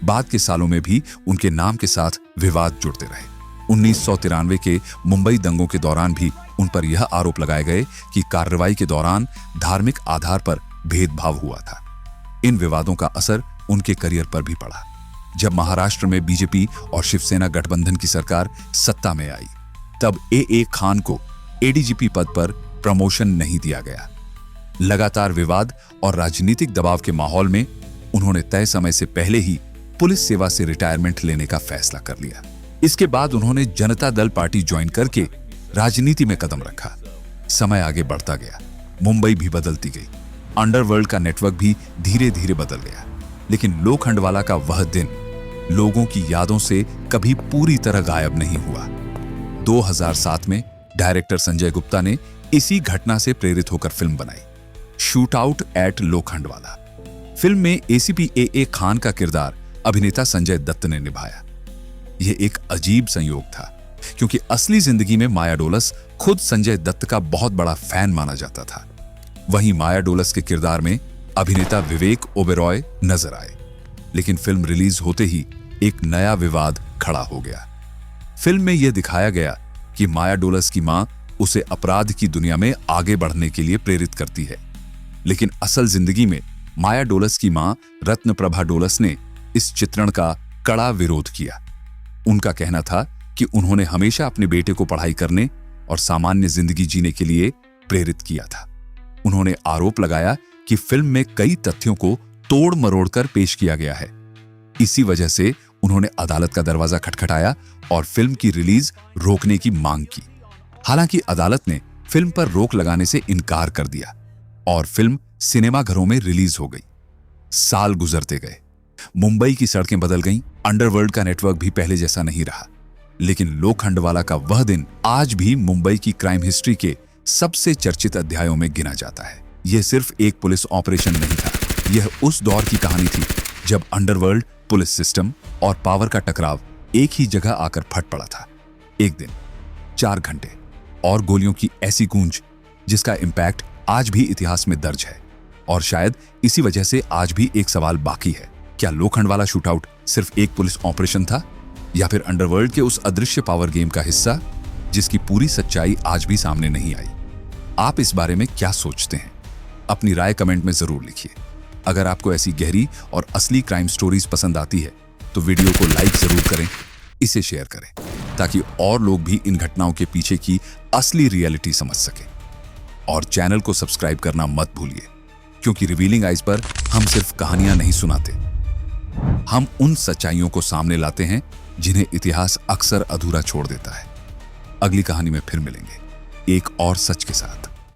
Speaker 1: बाद के सालों में भी उनके नाम के साथ विवाद जुड़ते रहे। 1993 के मुंबई दंगों के दौरान भी उन पर यह आरोप लगाए गए कि कार्रवाई के दौरान धार्मिक आधार पर भेदभाव हुआ था। इन विवादों का असर उनके करियर पर भी पड़ा। जब महाराष्ट्र में बीजेपी और शिवसेना गठबंधन की सरकार सत्ता में आई, तब ए खान को एडीजीपी पद पर प्रमोशन नहीं दिया गया। लगातार विवाद और राजनीतिक दबाव के माहौल में उन्होंने तय समय से पहले ही पुलिस सेवा से रिटायरमेंट लेने का फैसला कर लिया। इसके बाद उन्होंने जनता दल पार्टी ज्वाइन करके राजनीति में कदम रखा। समय आगे बढ़ता गया, मुंबई भी बदलती गई, अंडरवर्ल्ड का नेटवर्क भी धीरे धीरे बदल गया। लेकिन लोखंडवाला का वह दिन लोगों की यादों से कभी पूरी तरह गायब नहीं हुआ। 2007 में डायरेक्टर संजय गुप्ता ने इसी घटना से प्रेरित होकर फिल्म बनाई, shoot out at Lokhandwala. Film में एसीपी ए खान का किरदार अभिनेता संजय दत्त ने निभाया। यह एक अजीब संयोग था, क्योंकि असली जिंदगी में माया डोलस खुद संजय दत्त का बहुत बड़ा फैन माना जाता था। वहीं माया डोलस के किरदार में अभिनेता विवेक ओबेरॉय नजर आए। लेकिन फिल्म रिलीज होते ही एक नया विवाद खड़ा हो गया। फिल्म में यह दिखाया गया कि माया डोलस की मां उसे अपराध की दुनिया में आगे बढ़ने के लिए प्रेरित करती है। लेकिन असल जिंदगी में माया डोलस की मां रत्नप्रभा डोलस ने इस चित्रण का कड़ा विरोध किया। उनका कहना था कि उन्होंने हमेशा अपने बेटे को पढ़ाई करने और सामान्य जिंदगी जीने के लिए प्रेरित किया था। उन्होंने आरोप लगाया कि फिल्म में कई तथ्यों को तोड़ मरोड़कर पेश किया गया है। इसी वजह से उन्होंने अदालत का दरवाजा खटखटाया और फिल्म की रिलीज रोकने की मांग की। हालांकि अदालत ने फिल्म पर रोक लगाने से इनकार कर दिया और फिल्म सिनेमाघरों में रिलीज हो गई। साल गुजरते गए, मुंबई की सड़कें बदल गईं, अंडरवर्ल्ड का नेटवर्क भी पहले जैसा नहीं रहा। लेकिन लोखंडवाला का वह दिन आज भी मुंबई की क्राइम हिस्ट्री के सबसे चर्चित अध्यायों में गिना जाता है। यह सिर्फ एक पुलिस ऑपरेशन नहीं था, यह उस दौर की कहानी थी जब अंडरवर्ल्ड, पुलिस सिस्टम और पावर का टकराव एक ही जगह आकर फट पड़ा था। एक दिन, 4 घंटे और गोलियों की ऐसी गूंज जिसका इंपैक्ट आज भी इतिहास में दर्ज है। और शायद इसी वजह से आज भी एक सवाल बाकी है, क्या लोखंडवाला शूटआउट सिर्फ एक पुलिस ऑपरेशन था, या फिर अंडरवर्ल्ड के उस अदृश्य पावर गेम का हिस्सा जिसकी पूरी सच्चाई आज भी सामने नहीं आई? आप इस बारे में क्या सोचते हैं? अपनी राय कमेंट में जरूर लिखिए। अगर आपको ऐसी गहरी और असली क्राइम स्टोरीज पसंद आती है तो वीडियो को लाइक जरूर करें, इसे शेयर करें, ताकि और लोग भी इन घटनाओं के पीछे की असली रियलिटी समझ सकें। और चैनल को सब्सक्राइब करना मत भूलिए, क्योंकि रिवीलिंग आइज पर हम सिर्फ कहानियां नहीं सुनाते, हम उन सच्चाइयों को सामने लाते हैं जिन्हें इतिहास अक्सर अधूरा छोड़ देता है। अगली कहानी में फिर मिलेंगे एक और सच के साथ।